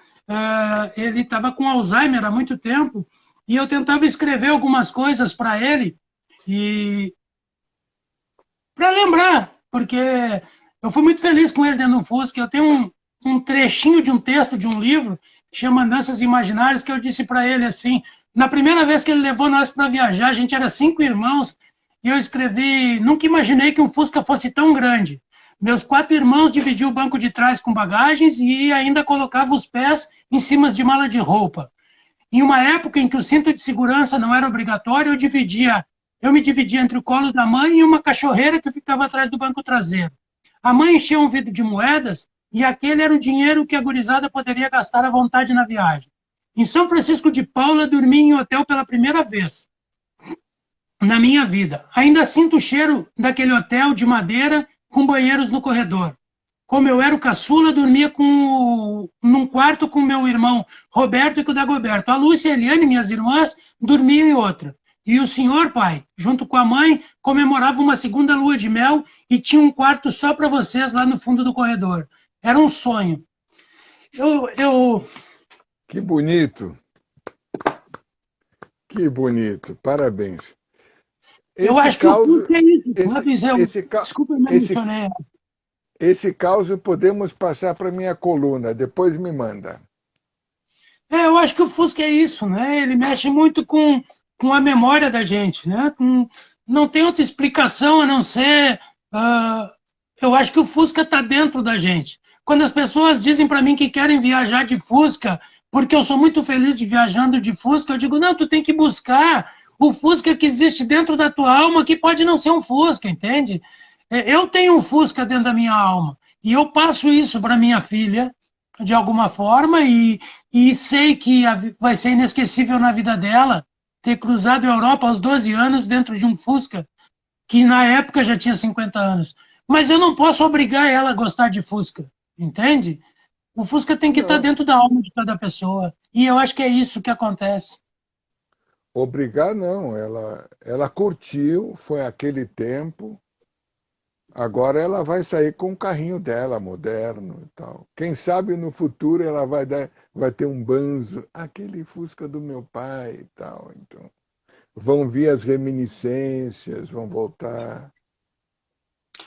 Ele estava com Alzheimer há muito tempo e eu tentava escrever algumas coisas para ele e para lembrar, porque eu fui muito feliz com ele dentro do Fusca. Eu tenho um trechinho de um texto de um livro que chama Danças Imaginárias, que eu disse para ele assim, na primeira vez que ele levou nós para viajar, a gente era 5 irmãos, e eu escrevi, nunca imaginei que um Fusca fosse tão grande. Meus 4 irmãos dividiam o banco de trás com bagagens e ainda colocava os pés em cima de mala de roupa. Em uma época em que o cinto de segurança não era obrigatório, eu me dividia entre o colo da mãe e uma cachorreira que ficava atrás do banco traseiro. A mãe enchia um vidro de moedas e aquele era o dinheiro que a gurizada poderia gastar à vontade na viagem. Em São Francisco de Paula, dormi em hotel pela primeira vez na minha vida. Ainda sinto o cheiro daquele hotel de madeira com banheiros no corredor. Como eu era o caçula, dormia num quarto com meu irmão Roberto e com o Dagoberto. A Lúcia e a Eliane, minhas irmãs, dormiam em outra. E o senhor, pai, junto com a mãe, comemorava uma segunda lua de mel e tinha um quarto só para vocês lá no fundo do corredor. Era um sonho. Que bonito. Que bonito. Parabéns. Eu acho que o Fusca é isso. Desculpa, eu me mencionei. Esse caos podemos passar para minha coluna, depois me manda. Eu acho que o Fusca é isso, né? Ele mexe muito com a memória da gente, né? Não tem outra explicação a não ser. Eu acho que o Fusca está dentro da gente. Quando as pessoas dizem para mim que querem viajar de Fusca, porque eu sou muito feliz de viajando de Fusca, eu digo, não, tu tem que buscar o Fusca que existe dentro da tua alma, que pode não ser um Fusca, entende? Eu tenho um Fusca dentro da minha alma. E eu passo isso para minha filha, de alguma forma, e sei que vai ser inesquecível na vida dela ter cruzado a Europa aos 12 anos dentro de um Fusca, que na época já tinha 50 anos. Mas eu não posso obrigar ela a gostar de Fusca, entende? O Fusca tem que estar Não, dentro da alma de cada pessoa. E eu acho que é isso que acontece. obrigar não. Ela curtiu, foi aquele tempo. Agora ela vai sair com o carrinho dela, moderno e tal. Quem sabe no futuro ela vai ter um Banzo, aquele Fusca do meu pai e tal. Então, vão vir as reminiscências, vão voltar.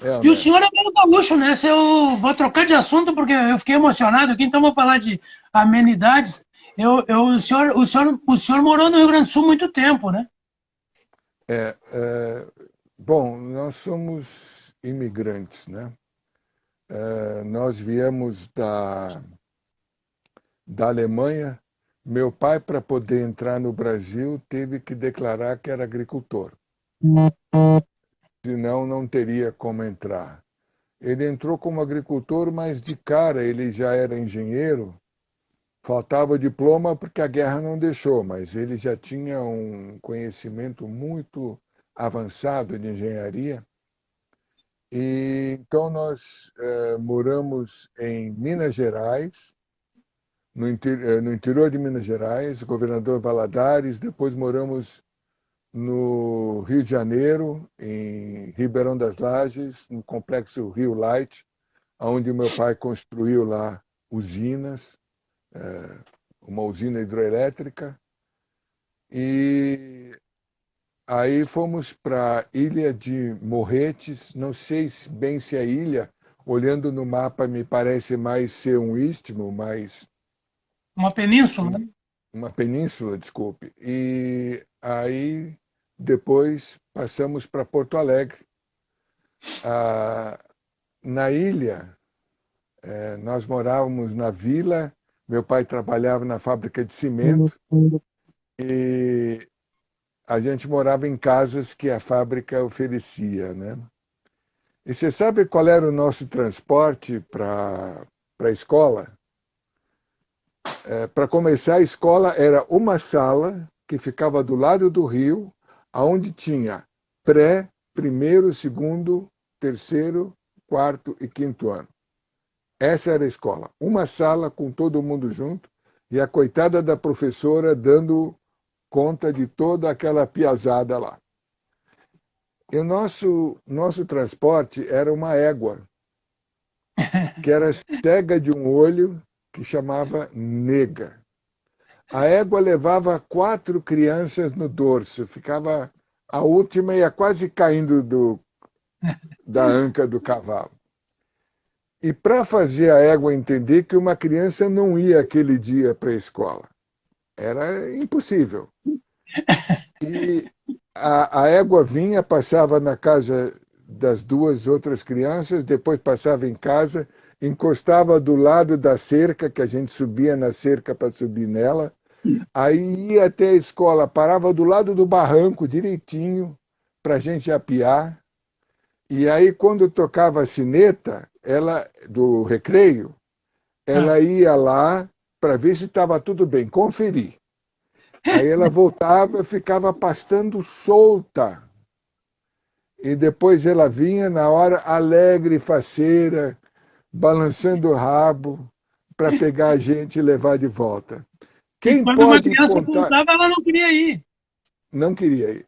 E o Né? senhor é meio gaúcho, né? Se eu vou trocar de assunto, porque eu fiquei emocionado aqui, então vou falar de amenidades. O senhor morou no Rio Grande do Sul muito tempo, né? Bom, nós somos imigrantes, né? Nós viemos da Alemanha. Meu pai, para poder entrar no Brasil, teve que declarar que era agricultor. Senão, não teria como entrar. Ele entrou como agricultor, mas de cara ele já era engenheiro Faltava o diploma porque a guerra não deixou, mas ele já tinha um conhecimento muito avançado de engenharia. E então nós moramos em Minas Gerais, no interior de Minas Gerais, governador Valadares, depois moramos no Rio de Janeiro, em Ribeirão das Lages, no complexo Rio Light, onde meu pai construiu lá usinas, uma usina hidroelétrica. E aí fomos para a ilha de Morretes, não sei bem se é ilha, olhando no mapa me parece mais ser um istmo, mas Uma península, né? uma península, desculpe. E aí depois passamos para Porto Alegre. Na ilha, nós morávamos na vila, meu pai trabalhava na fábrica de cimento e a gente morava em casas que a fábrica oferecia, né? E você sabe qual era o nosso transporte para a escola? Para começar, a escola era uma sala que ficava do lado do rio, onde tinha pré, primeiro, segundo, terceiro, quarto e quinto ano. Essa era a escola. Uma sala com todo mundo junto e a coitada da professora dando conta de toda aquela piazada lá. E o nosso transporte era uma égua, que era cega de um olho, que chamava nega. A égua levava 4 crianças no dorso, ficava a última ia quase caindo da anca do cavalo. E para fazer a égua entender que uma criança não ia aquele dia para a escola. Era impossível. E a égua vinha, passava na casa das 2 outras crianças, depois passava em casa, encostava do lado da cerca, que a gente subia na cerca para subir nela, aí ia até a escola, parava do lado do barranco direitinho para a gente apiar, e aí quando tocava a sineta, ela do recreio, ela ia lá para ver se estava tudo bem, conferir. Aí ela voltava, ficava pastando solta. E depois ela vinha na hora alegre, faceira, balançando o rabo para pegar a gente e levar de volta. E Quem quando uma pode criança contar? voltava, ela não queria ir. Não queria ir.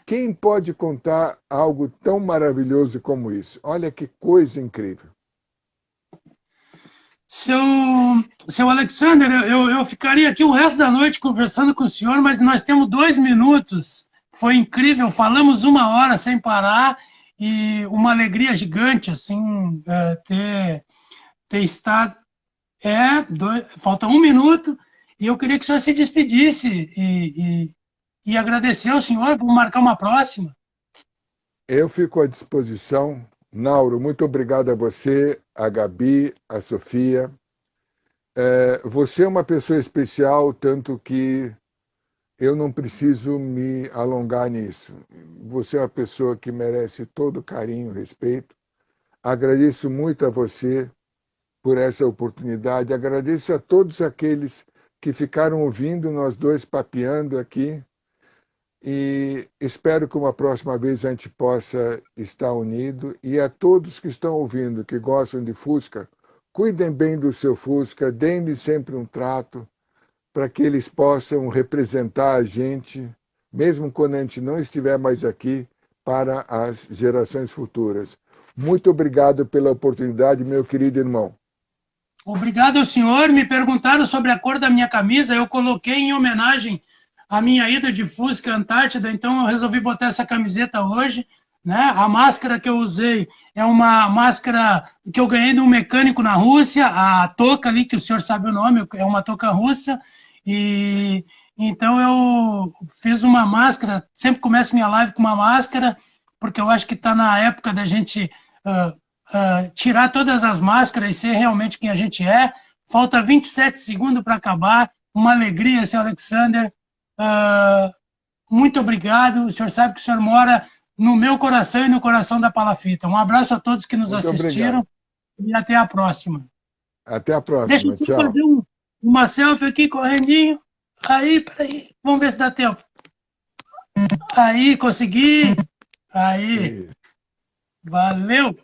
Quem pode contar algo tão maravilhoso como isso? Olha que coisa incrível. Seu, seu Alexander, eu ficaria aqui o resto da noite conversando com o senhor, mas nós temos 2 minutos. Foi incrível, falamos 1 hora sem parar e uma alegria gigante, assim, ter estado. Falta 1 minuto e eu queria que o senhor se despedisse e agradecer ao senhor por marcar uma próxima. Eu fico à disposição. Nauro, muito obrigado a você, a Gabi, a Sofia. Você é uma pessoa especial, tanto que eu não preciso me alongar nisso. Você é uma pessoa que merece todo carinho, respeito. Agradeço muito a você por essa oportunidade. Agradeço a todos aqueles que ficaram ouvindo nós dois papeando aqui. E espero que uma próxima vez a gente possa estar unido. E a todos que estão ouvindo, que gostam de Fusca, cuidem bem do seu Fusca, deem-lhe sempre um trato para que eles possam representar a gente, mesmo quando a gente não estiver mais aqui, para as gerações futuras. Muito obrigado pela oportunidade, meu querido irmão. Obrigado ao senhor. Me perguntaram sobre a cor da minha camisa. Eu coloquei em homenagem à minha ida de Fusca Antártida, então eu resolvi botar essa camiseta hoje. Né? A máscara que eu usei é uma máscara que eu ganhei de um mecânico na Rússia, a touca ali, que o senhor sabe o nome, é uma touca russa. E então eu fiz uma máscara, sempre começo minha live com uma máscara, porque eu acho que está na época da gente tirar todas as máscaras e ser realmente quem a gente é. Falta 27 segundos para acabar. Uma alegria, seu Alexander. Muito obrigado. O senhor sabe que o senhor mora no meu coração e no coração da Palafita. Um abraço a todos que nos Muito assistiram obrigado. e até a próxima. Até a Deixa eu próxima. só Tchau. fazer Uma selfie aqui correndinho. Aí, peraí. Vamos ver se dá tempo. Aí, consegui. Aí, E valeu.